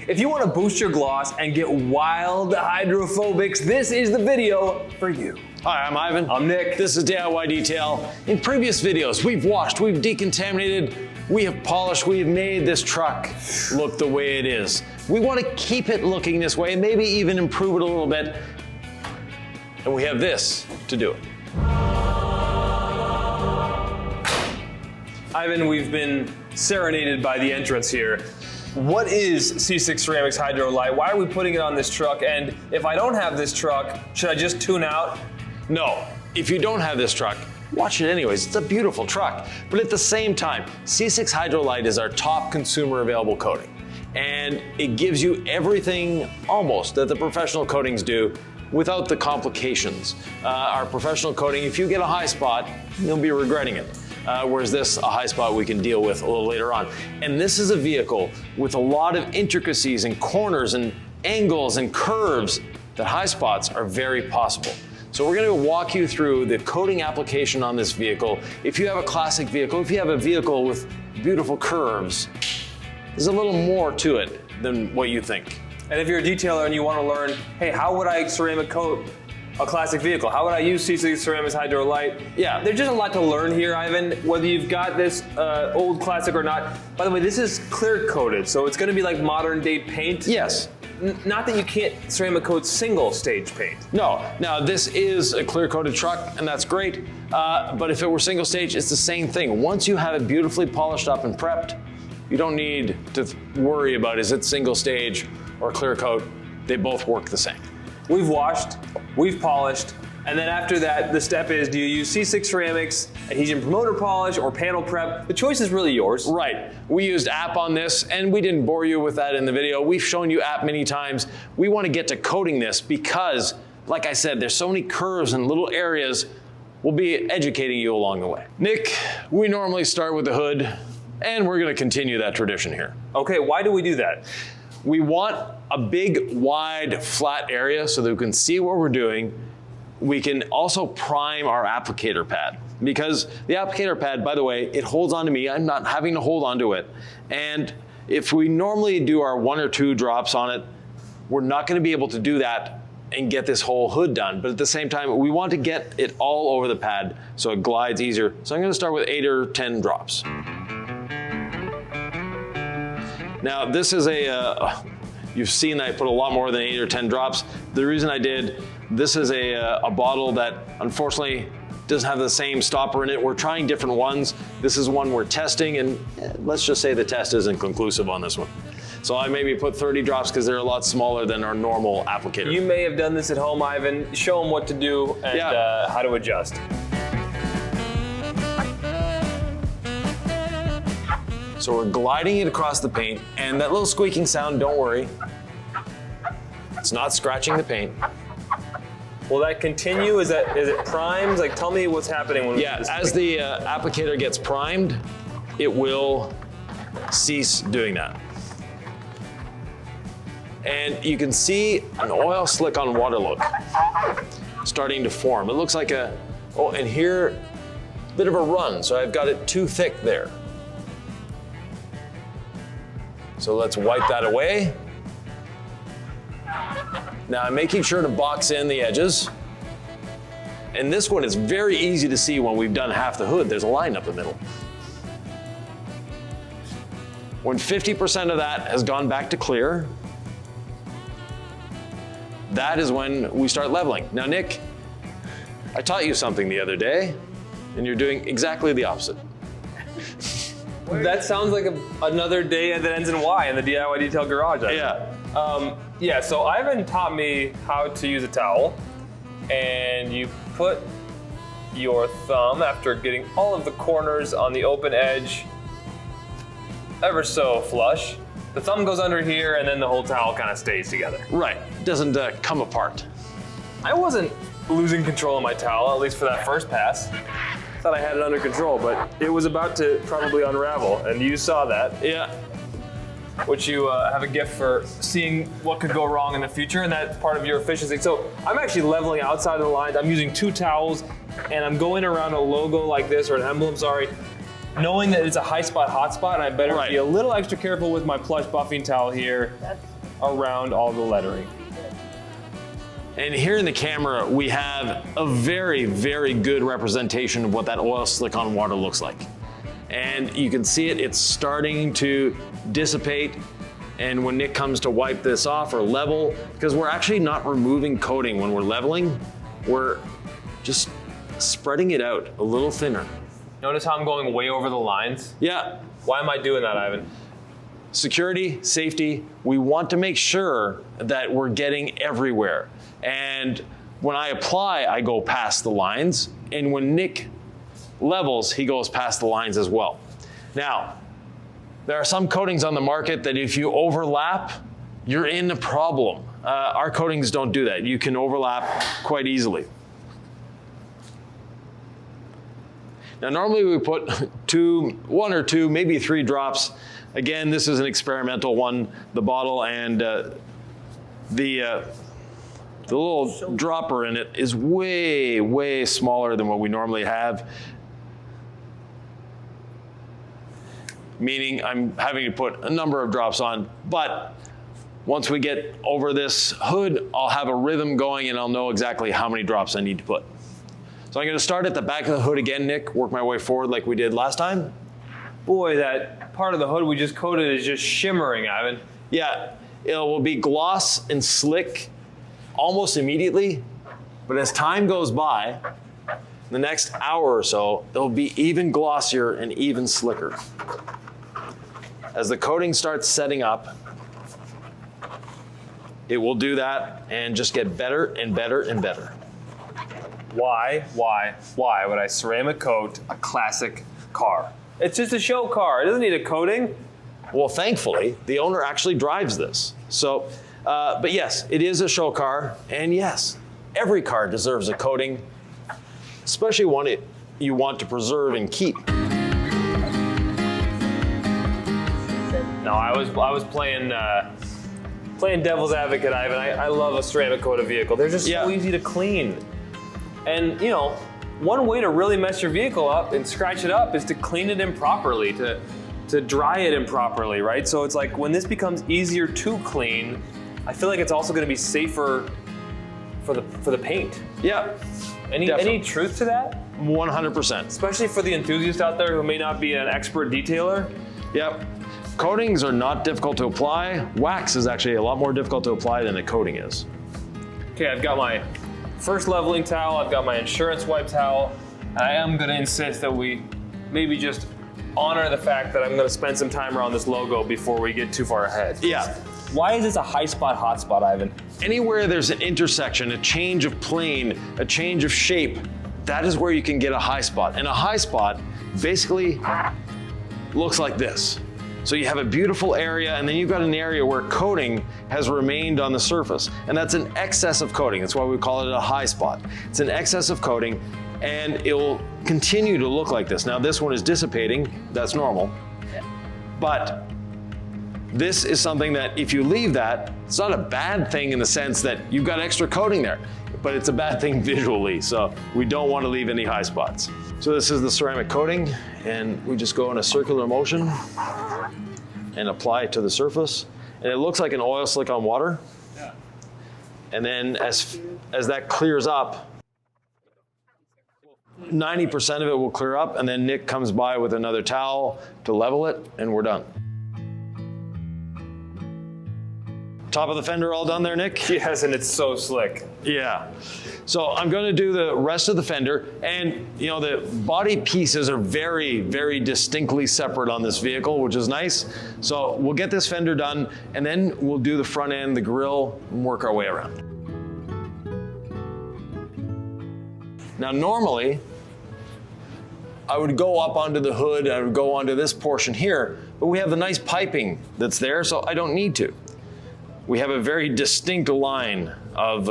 If you want to boost your gloss and get wild hydrophobics, this is the video for you. Hi, I'm Ivan. I'm Nick. This is DIY Detail. In previous videos, we've washed, we've decontaminated, we have polished, we have made this truck look the way it is. We want to keep it looking this way, maybe even improve it a little bit. And we have this to do it. Ivan, we've been serenaded by the entrance here. What is C6 Ceramics Hydro Lite? Why are we putting it on this truck? And if I don't have this truck, should I just tune out? No, if you don't have this truck, watch it anyways. It's a beautiful truck. But at the same time, C6 Hydro Lite is our top consumer available coating. And it gives you everything almost that the professional coatings do without the complications. Our professional coating, if you get a high spot, you'll be regretting it. Whereas this, a high spot we can deal with a little later on. And this is a vehicle with a lot of intricacies and corners and angles and curves that high spots are very possible. So we're going to walk you through the coating application on this vehicle. If you have a classic vehicle, if you have a vehicle with beautiful curves, there's a little more to it than what you think. And if you're a detailer and you want to learn, hey, how would I ceramic coat a classic vehicle? How would I use C6 Ceramics Hydro Lite? Yeah. There's just a lot to learn here, Ivan, whether you've got this old classic or not. By the way, this is clear coated, so it's going to be like modern day paint. Yes. Not that you can't ceramic coat single stage paint. No, now this is a clear coated truck and that's great, but if it were single stage, it's the same thing. Once you have it beautifully polished up and prepped, you don't need to worry about is it single stage or clear coat. They both work the same. We've washed, we've polished, and then after that, the step is, do you use C6 Ceramics, adhesion promoter polish, or panel prep? The choice is really yours. Right. We used app on this, and we didn't bore you with that in the video. We've shown you app many times. We want to get to coating this because, like I said, there's so many curves and little areas. We'll be educating you along the way. Nick, we normally start with the hood, and we're going to continue that tradition here. Okay, why do we do that? We want a big, wide, flat area so that we can see what we're doing. We can also prime our applicator pad because the applicator pad, by the way, it holds onto me. I'm not having to hold onto it. And if we normally do our 1 or 2 drops on it, we're not going to be able to do that and get this whole hood done. But at the same time, we want to get it all over the pad so it glides easier. So I'm going to start with 8 or 10 drops. Now this is you've seen that I put a lot more than 8 or 10 drops. The reason I did, this is a bottle that unfortunately doesn't have the same stopper in it. We're trying different ones. This is one we're testing and let's just say the test isn't conclusive on this one. So I maybe put 30 drops because they're a lot smaller than our normal applicator. You may have done this at home, Ivan. Show them what to do and how to adjust. So we're gliding it across the paint, and that little squeaking sound, don't worry. It's not scratching the paint. Will that continue? Is it primed? Like, tell me what's happening when as the applicator gets primed, it will cease doing that. And you can see an oil slick on water look starting to form. It looks like and here, a bit of a run, so I've got it too thick there. So let's wipe that away. Now I'm making sure to box in the edges. And this one is very easy to see when we've done half the hood. There's a line up the middle. When 50% of that has gone back to clear, that is when we start leveling. Now, Nick, I taught you something the other day, and you're doing exactly the opposite. That sounds like another day that ends in Y in the DIY Detail garage. Yeah, so Ivan taught me how to use a towel, and you put your thumb, after getting all of the corners on the open edge ever so flush, the thumb goes under here and then the whole towel kind of stays together. Right, it doesn't come apart. I wasn't losing control of my towel, at least for that first pass. Thought I had it under control, but it was about to probably unravel, and you saw that. Yeah. Which you have a gift for seeing what could go wrong in the future, and that's part of your efficiency. So I'm actually leveling outside of the lines. I'm using 2 towels, and I'm going around a logo like this, or an emblem, sorry, knowing that it's a high spot, hot spot, and I better be a little extra careful with my plush buffing towel here. around all the lettering. And here in the camera, we have a very, very good representation of what that oil slick on water looks like. And you can see it, it's starting to dissipate. And when Nick comes to wipe this off or level, because we're actually not removing coating when we're leveling, we're just spreading it out a little thinner. Notice how I'm going way over the lines? Yeah. Why am I doing that, Yvan? Security, safety, we want to make sure that we're getting everywhere. And when I apply, I go past the lines. And when Nick levels, he goes past the lines as well. Now, there are some coatings on the market that if you overlap, you're in a problem. Our coatings don't do that. You can overlap quite easily. Now, normally we put one or two, maybe 3 drops. Again, this is an experimental one. The bottle and the little dropper in it is way, way smaller than what we normally have. Meaning I'm having to put a number of drops on, but once we get over this hood, I'll have a rhythm going and I'll know exactly how many drops I need to put. So I'm gonna start at the back of the hood again, Nick, work my way forward like we did last time. Boy, that part of the hood we just coated is just shimmering, Yvan. Yeah, it will be gloss and slick almost immediately, but as time goes by, the next hour or so, it'll be even glossier and even slicker. As the coating starts setting up, it will do that and just get better and better and better. Why would I ceramic coat a classic car? It's just a show car. It doesn't need a coating. Well, thankfully, the owner actually drives this. So, but yes, it is a show car. And yes, every car deserves a coating, especially one you want to preserve and keep. No, I was playing devil's advocate, Yvan. I love a ceramic coated vehicle. They're just so easy to clean. And you know, one way to really mess your vehicle up and scratch it up is to clean it improperly, to dry it improperly, right? So it's like when this becomes easier to clean, I feel like it's also going to be safer for the paint. Yeah. Any truth to that? 100%. Especially for the enthusiast out there who may not be an expert detailer. Yep. Coatings are not difficult to apply. Wax is actually a lot more difficult to apply than a coating is. Okay, I've got my first leveling towel, I've got my insurance wipe towel, and I am gonna insist that we maybe just honor the fact that I'm gonna spend some time around this logo before we get too far ahead. Yeah. Why is this a high spot, hot spot, Yvan? Anywhere there's an intersection, a change of plane, a change of shape, that is where you can get a high spot. And a high spot basically looks like this. So you have a beautiful area, and then you've got an area where coating has remained on the surface. And that's an excess of coating. That's why we call it a high spot. It's an excess of coating, and it will continue to look like this. Now this one is dissipating, that's normal. But this is something that if you leave that, it's not a bad thing in the sense that you've got extra coating there, but it's a bad thing visually. So we don't want to leave any high spots. So this is the ceramic coating, and we just go in a circular motion and apply it to the surface. And it looks like an oil slick on water. Yeah. And then as that clears up, 90% of it will clear up, and then Nick comes by with another towel to level it, and we're done. Top of the fender all done there, Nick? Yes, and it's so slick. Yeah. So I'm going to do the rest of the fender, and you know, the body pieces are very, very distinctly separate on this vehicle, which is nice. So we'll get this fender done, and then we'll do the front end, the grille, and work our way around. Now normally, I would go up onto the hood, I would go onto this portion here, but we have the nice piping that's there, so I don't need to. We have a very distinct line of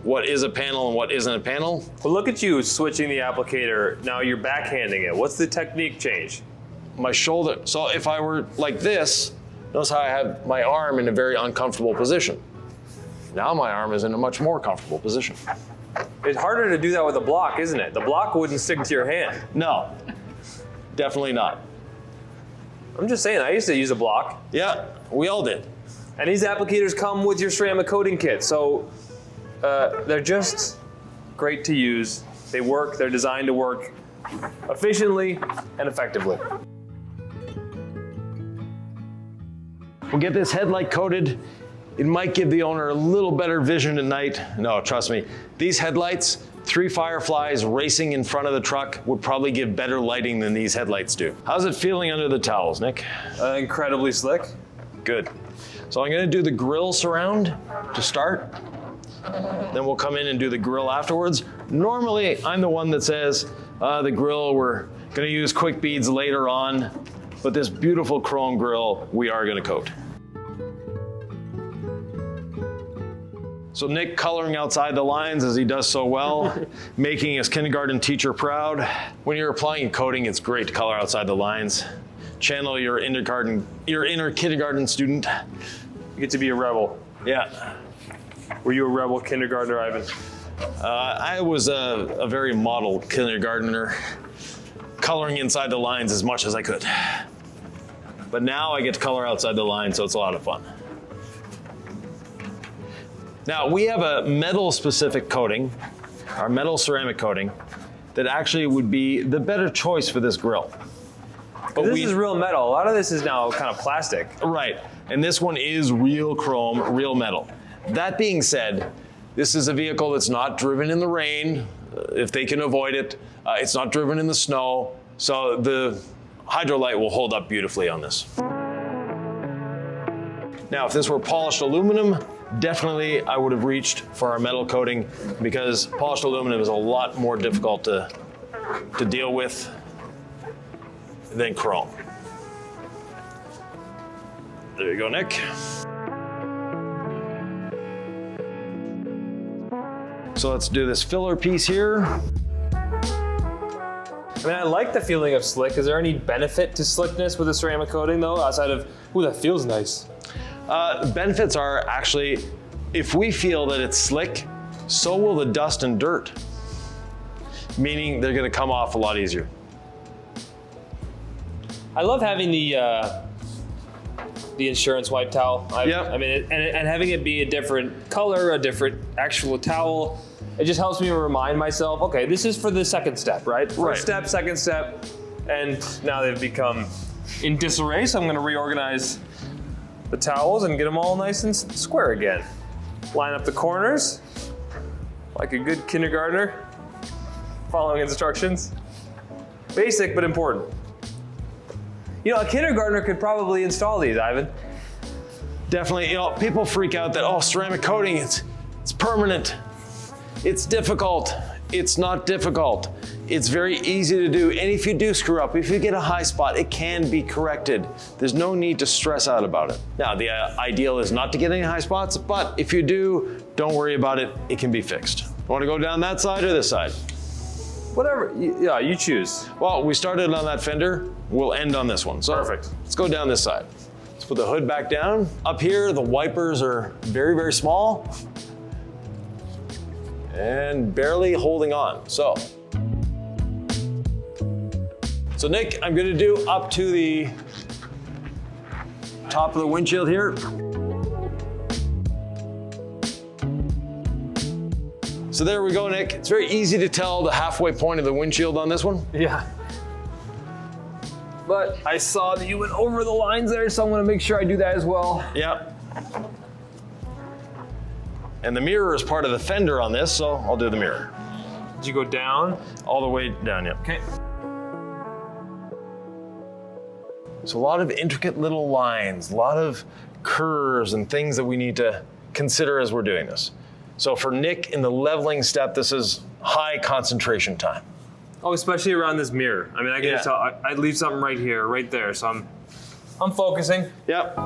what is a panel and what isn't a panel. Well, look at you switching the applicator. Now you're backhanding it. What's the technique change? My shoulder, so if I were like this, notice how I have my arm in a very uncomfortable position. Now my arm is in a much more comfortable position. It's harder to do that with a block, isn't it? The block wouldn't stick to your hand. No, definitely not. I'm just saying, I used to use a block. Yeah, we all did. And these applicators come with your ceramic coating kit. So they're just great to use. They work, they're designed to work efficiently and effectively. We'll get this headlight coated. It might give the owner a little better vision at night. No, trust me, these headlights, 3 fireflies racing in front of the truck would probably give better lighting than these headlights do. How's it feeling under the towels, Nick? Incredibly slick. Good. So I'm gonna do the grill surround to start. Then we'll come in and do the grill afterwards. Normally, I'm the one that says, the grill, we're gonna use quick beads later on, but this beautiful chrome grill, we are gonna coat. So Nick coloring outside the lines as he does so well, making his kindergarten teacher proud. When you're applying a coating, it's great to color outside the lines. Channel your inner kindergarten student. You get to be a rebel. Yeah. Were you a rebel kindergartner, Yvan? I was a very model kindergartner, coloring inside the lines as much as I could. But now I get to color outside the lines, so it's a lot of fun. Now, we have a metal-specific coating, our metal ceramic coating, that actually would be the better choice for this grill. But this is real metal. A lot of this is now kind of plastic. Right, and this one is real chrome, real metal. That being said, this is a vehicle that's not driven in the rain, if they can avoid it. It's not driven in the snow, so the Hydro Lite will hold up beautifully on this. Now, if this were polished aluminum, definitely I would have reached for our metal coating because polished aluminum is a lot more difficult to deal with than chrome. There you go, Nick. So let's do this filler piece here. I mean, I like the feeling of slick. Is there any benefit to slickness with a ceramic coating though, outside of, ooh, that feels nice? Benefits are actually, if we feel that it's slick, so will the dust and dirt. Meaning they're gonna come off a lot easier. I love having the insurance wipe towel. Yep. I mean, and having it be a different color, a different actual towel, it just helps me remind myself, okay, this is for the second step, right? First step, second step, and now they've become in disarray, so I'm gonna reorganize the towels and get them all nice and square again. Line up the corners like a good kindergartner, following instructions. Basic, but important. You know, a kindergartner could probably install these, Yvan. Definitely, you know, people freak out that, oh, ceramic coating, it's permanent. It's difficult. It's not difficult. It's very easy to do. And if you do screw up, if you get a high spot, it can be corrected. There's no need to stress out about it. Now, the ideal is not to get any high spots, but if you do, don't worry about it. It can be fixed. Want to go down that side or this side? Whatever, yeah, you choose. Well, we started on that fender. We'll end on this one. So perfect. Let's go down this side. Let's put the hood back down. Up here, the wipers are very, very small and barely holding on. So Nick, I'm gonna do up to the top of the windshield here. So there we go, Nick. It's very easy to tell the halfway point of the windshield on this one. Yeah. But I saw that you went over the lines there, so I'm gonna make sure I do that as well. Yep. And the mirror is part of the fender on this, so I'll do the mirror. Did you go down? All the way down, yep. Okay. So a lot of intricate little lines, a lot of curves and things that we need to consider as we're doing this. So for Nick in the leveling step, this is high concentration time. Oh, especially around this mirror. I mean, I can just tell, I'd leave something right here, right there. So I'm focusing. Yep.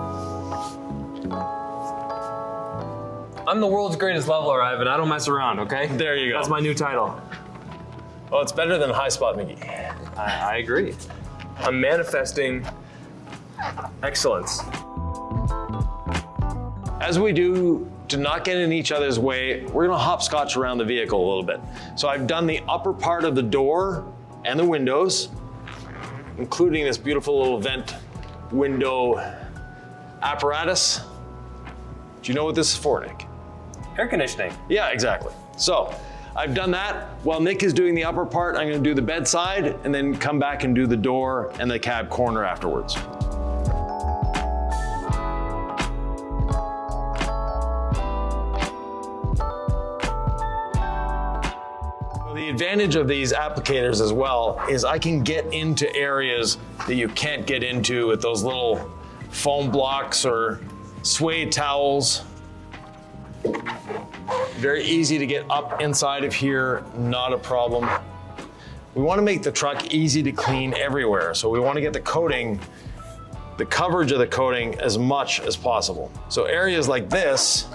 I'm the world's greatest leveler, Yvan. I don't mess around, okay? There you go. That's my new title. Well, it's better than high spot Mickey. I agree. I'm manifesting excellence. As we do to not get in each other's way, we're gonna hopscotch around the vehicle a little bit. So I've done the upper part of the door and the windows, including this beautiful little vent window apparatus. Do you know what this is for, Nick? Air conditioning. Yeah, exactly. So I've done that. While Nick is doing the upper part, I'm gonna do the bedside and then come back and do the door and the cab corner afterwards. The advantage of these applicators as well is I can get into areas that you can't get into with those little foam blocks or suede towels. Very easy to get up inside of here, not a problem. We want to make the truck easy to clean everywhere. So we want to get the coating, the coverage of the coating as much as possible. So areas like this,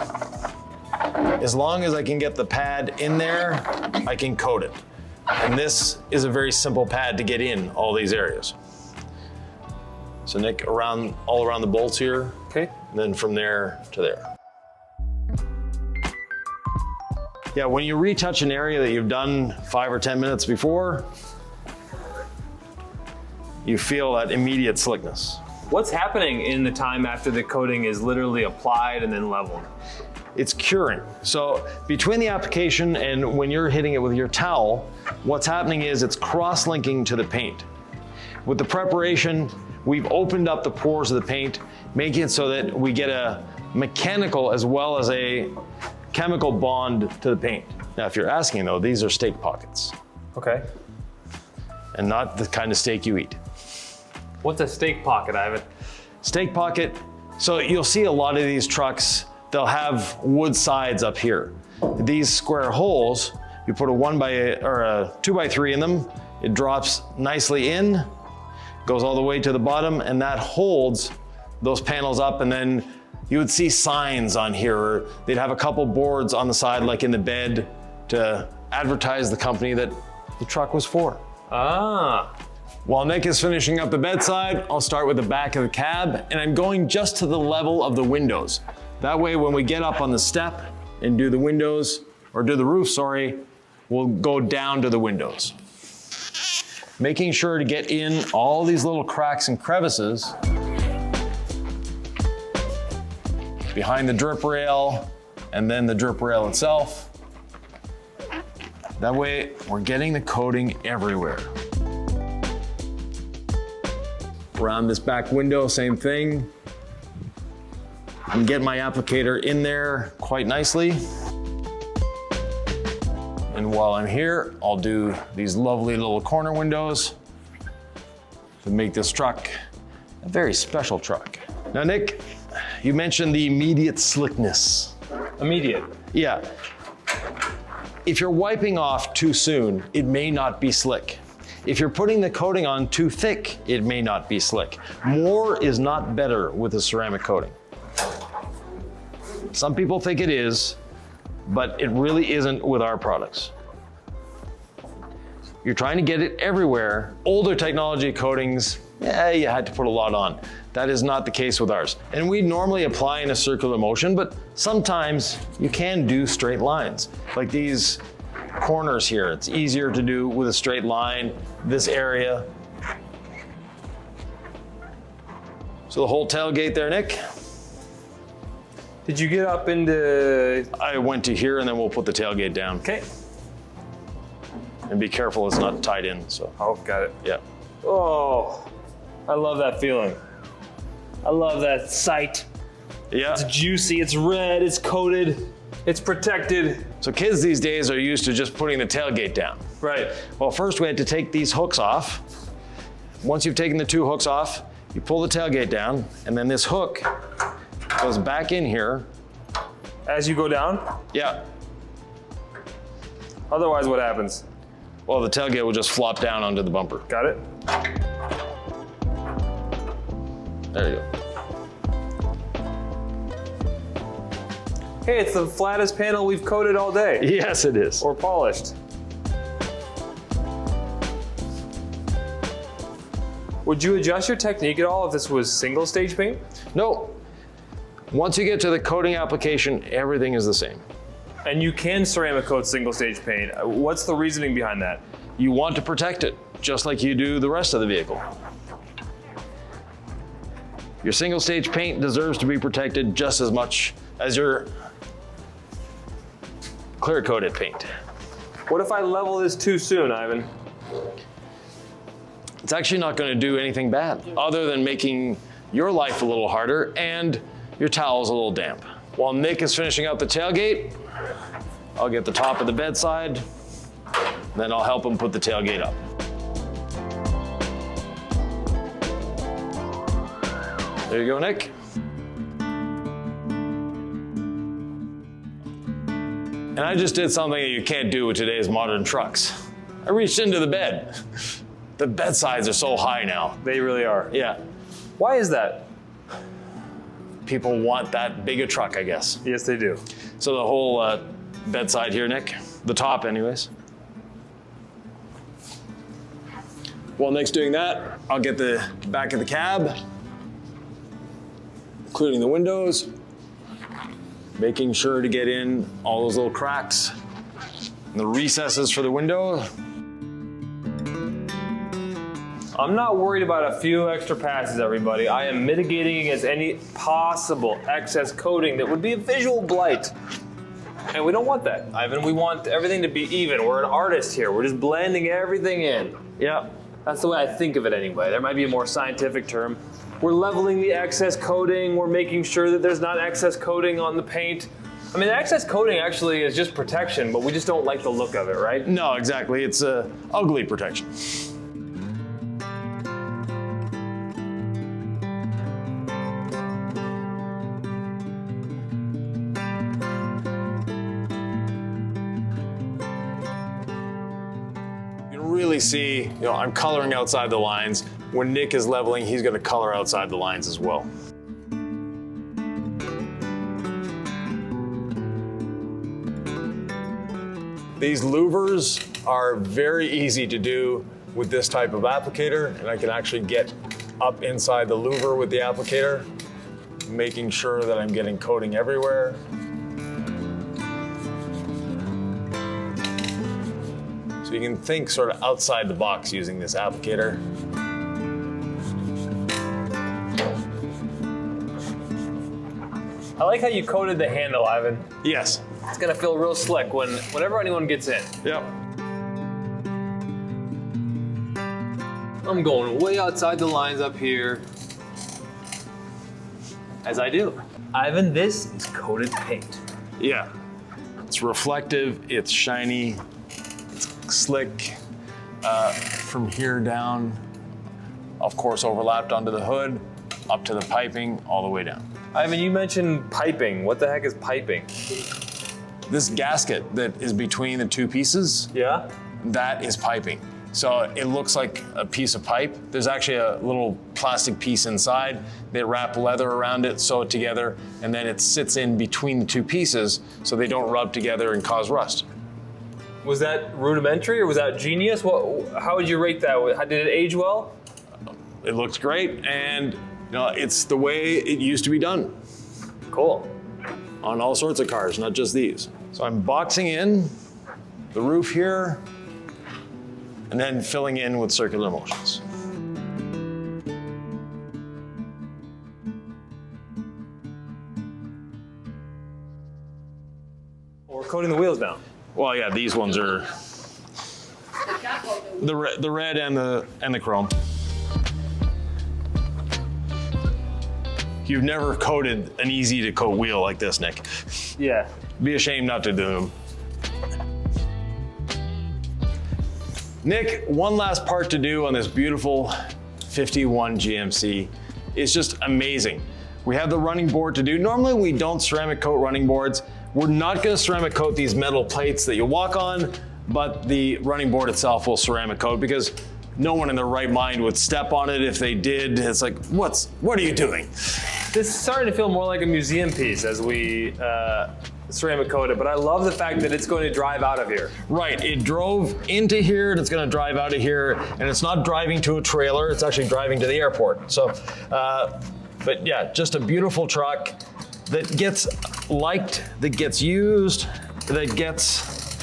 as long as I can get the pad in there, I can coat it. And this is a very simple pad to get in all these areas. So Nick, all around the bolts here. Okay. And then from there to there. Yeah, when you retouch an area that you've done 5 or 10 minutes before, you feel that immediate slickness. What's happening in the time after the coating is literally applied and then leveled? It's curing. So between the application and when you're hitting it with your towel, what's happening is it's cross-linking to the paint. With the preparation, we've opened up the pores of the paint, making it so that we get a mechanical as well as a chemical bond to the paint. Now, if you're asking though, these are steak pockets. Okay. And not the kind of steak you eat. What's a steak pocket, Ivan? Steak pocket, so you'll see a lot of these trucks, they'll have wood sides up here. These square holes, you put a 2x3 in them, it drops nicely in, goes all the way to the bottom, and that holds those panels up, and then you would see signs on here, or they'd have a couple boards on the side, like in the bed, to advertise the company that the truck was for. Ah. While Nick is finishing up the bedside, I'll start with the back of the cab, and I'm going just to the level of the windows. That way, when we get up on the step and do the windows, or do the roof, sorry, we'll go down to the windows. Making sure to get in all these little cracks and crevices behind the drip rail, and then the drip rail itself. That way, we're getting the coating everywhere. Around this back window, same thing. And get my applicator in there quite nicely. And while I'm here, I'll do these lovely little corner windows to make this truck a very special truck. Now, Nick, you mentioned the immediate slickness. Immediate? Yeah. If you're wiping off too soon, it may not be slick. If you're putting the coating on too thick, it may not be slick. More is not better with a ceramic coating. Some people think it is, but it really isn't with our products. You're trying to get it everywhere. Older technology coatings, you had to put a lot on. That is not the case with ours. And we normally apply in a circular motion, but sometimes you can do straight lines. Like these corners here, it's easier to do with a straight line, this area. So the whole tailgate there, Nick. Did you get up into... I went to here and then we'll put the tailgate down. Okay. And be careful it's not tied in, so. Oh, got it. Yeah. Oh, I love that feeling. I love that sight. Yeah. It's juicy, it's red, it's coated, it's protected. So kids these days are used to just putting the tailgate down. Right. Well, first we had to take these hooks off. Once you've taken the 2 hooks off, you pull the tailgate down, and then this hook goes back in here. As you go down? Yeah. Otherwise, what happens? Well, the tailgate will just flop down onto the bumper. Got it? There you go. Hey, it's the flattest panel we've coated all day. Yes, it is. Or polished. Would you adjust your technique at all if this was single stage paint? No. Once you get to the coating application, everything is the same. And you can ceramic coat single stage paint. What's the reasoning behind that? You want to protect it, just like you do the rest of the vehicle. Your single stage paint deserves to be protected just as much as your clear coated paint. What if I level this too soon, Yvan? It's actually not going to do anything bad other than making your life a little harder and your towels a little damp. While Nick is finishing up the tailgate, I'll get the top of the bedside, then I'll help him put the tailgate up. There you go, Nick. And I just did something that you can't do with today's modern trucks. I reached into the bed. The bedsides are so high now. They really are. Yeah. Why is that? People want that big a truck, I guess. Yes, they do. So the whole bedside here, Nick, the top anyways. While Nick's doing that, I'll get the back of the cab, including the windows, making sure to get in all those little cracks and the recesses for the window. I'm not worried about a few extra passes, everybody. I am mitigating against any possible excess coating that would be a visual blight. And we don't want that, Yvan. We want everything to be even. We're an artist here. We're just blending everything in. Yeah. That's the way I think of it anyway. There might be a more scientific term. We're leveling the excess coating. We're making sure that there's not excess coating on the paint. I mean, the excess coating actually is just protection, but we just don't like the look of it, right? No, exactly. It's ugly protection. Really see, I'm coloring outside the lines. When Nick is leveling, he's going to color outside the lines as well. These louvers are very easy to do with this type of applicator, and I can actually get up inside the louver with the applicator, making sure that I'm getting coating everywhere. So you can think sort of outside the box using this applicator. I like how you coated the handle, Yvan. Yes. It's gonna feel real slick whenever anyone gets in. Yep. I'm going way outside the lines up here. As I do. Yvan, this is coated paint. Yeah. It's reflective, it's shiny, slick from here down, of course overlapped onto the hood, up to the piping, all the way down. Yvan, you mentioned piping. What the heck is piping? This gasket that is between the two pieces, Yeah? that is piping. So it looks like a piece of pipe. There's actually a little plastic piece inside. They wrap leather around it, sew it together, and then it sits in between the two pieces so they don't rub together and cause rust. Was that rudimentary or was that genius? How would you rate that? Did it age well? It looks great, and it's the way it used to be done. Cool. On all sorts of cars, not just these. So I'm boxing in the roof here, and then filling in with circular motions. We're coating the wheels now. Well, yeah, these ones are the red and the chrome. You've never coated an easy to coat wheel like this, Nick. Yeah. Be ashamed not to do them. Nick, one last part to do on this beautiful 51 GMC. It's just amazing. We have the running board to do. Normally we don't ceramic coat running boards. We're not gonna ceramic coat these metal plates that you walk on, but the running board itself will ceramic coat because no one in their right mind would step on it. If they did, it's like, what are you doing? This is starting to feel more like a museum piece as we ceramic coat it, but I love the fact that it's going to drive out of here. Right, it drove into here and it's gonna drive out of here, and it's not driving to a trailer, it's actually driving to the airport. So, but yeah, just a beautiful truck that gets liked, that gets used, that gets,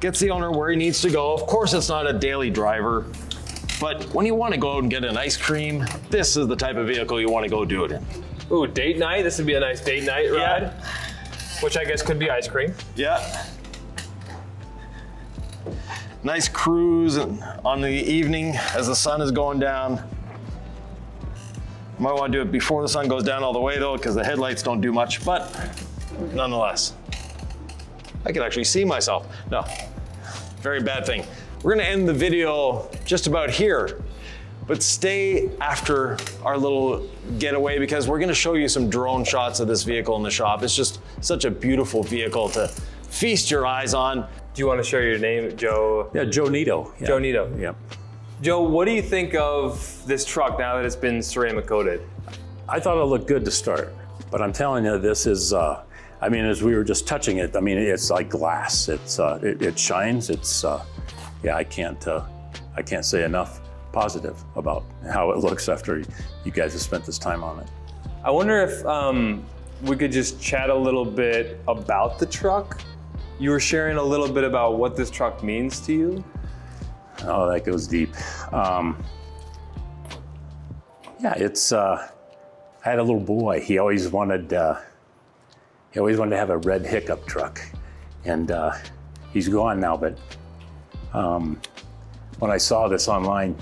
gets the owner where he needs to go. Of course, it's not a daily driver, but when you want to go out and get an ice cream, this is the type of vehicle you want to go do it in. Ooh, date night. This would be a nice date night ride, which I guess could be ice cream. Yeah. Nice cruise on the evening as the sun is going down. Might want to do it before the sun goes down all the way though, because the headlights don't do much, but nonetheless. I can actually see myself. No, very bad thing. We're gonna end the video just about here, but stay after our little getaway because we're gonna show you some drone shots of this vehicle in the shop. It's just such a beautiful vehicle to feast your eyes on. Do you want to share your name, Joe? Yeah, Joe Nito. Yeah. Joe Nito. Yep. Joe, what do you think of this truck now that it's been ceramic coated? I thought it looked good to start, but I'm telling you, this is, I mean, as we were just touching it, I mean, it's like glass. It's, it shines. It's, yeah, I can't say enough positive about how it looks after you guys have spent this time on it. I wonder if we could just chat a little bit about the truck. You were sharing a little bit about what this truck means to you. Oh, that goes deep. Yeah, it's, I had a little boy. He always wanted to have a red hiccup truck. And he's gone now, but when I saw this online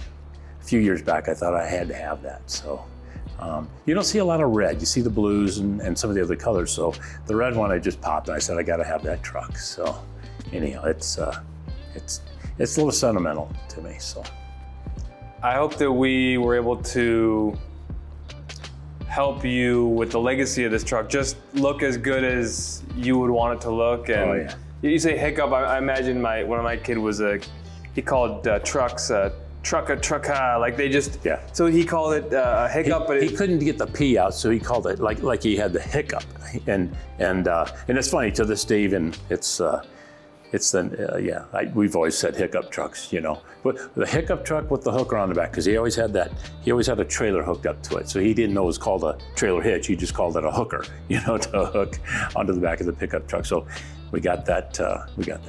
a few years back, I thought I had to have that. So you don't see a lot of red. You see the blues and some of the other colors. So the red one, I just popped and I said, I gotta have that truck. So anyhow, it's a little sentimental to me, so. I hope that we were able to help you with the legacy of this truck. Just look as good as you would want it to look. And oh, yeah. You say hiccup, I imagine one of my kid was he called trucks trucka, like they just, yeah. So he called it a hiccup, but he couldn't get the P out, so he called it like he had the hiccup. And it's funny, to this day even, we've always said hiccup trucks, you know. But the hiccup truck with the hooker on the back, because he always had a trailer hooked up to it. So he didn't know it was called a trailer hitch, he just called it a hooker, you know, to hook onto the back of the pickup truck. So we got that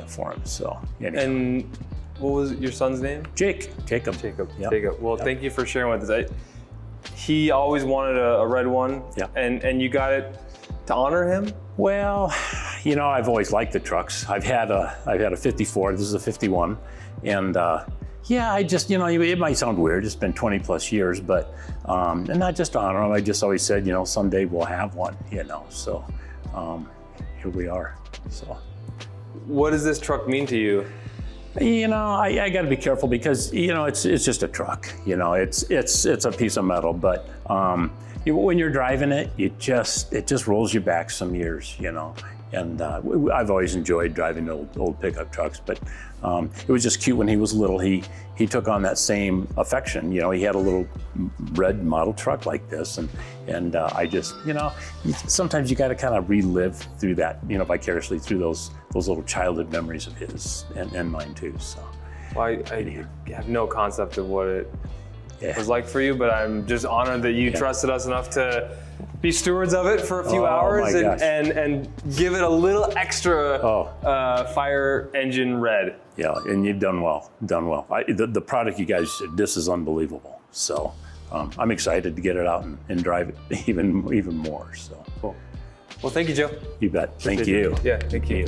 for him, so. Anyhow. And what was your son's name? Jacob. Yep. Jacob. Well, yep. Thank you for sharing with us. He always wanted a red one, yeah. And you got it to honor him? Well, you know, I've always liked the trucks. I've had a 54, this is a 51, and yeah, I just, you know, it might sound weird, it's been 20 plus years, but, and not just to honor them, I just always said, you know, someday we'll have one, you know, so here we are, so. What does this truck mean to you? You know, I got to be careful because, you know, it's just a truck. You know, it's a piece of metal, but when you're driving it, it just rolls you back some years. You know, and I've always enjoyed driving old pickup trucks, but it was just cute when he was little. He took on that same affection. You know, he had a little red model truck like this, and I just, you know, sometimes you got to kind of relive through that, you know, vicariously through those little childhood memories of his and mine too. So, well, I have no concept of what it was like for you, but I'm just honored that you trusted us enough to be stewards of it for a few hours and give it a little extra fire engine red. Yeah, and you've done well. The product you guys, this is unbelievable. So I'm excited to get it out and drive it even more. So cool. Well, thank you, Joe. You bet. Thank you. Yeah, thank you.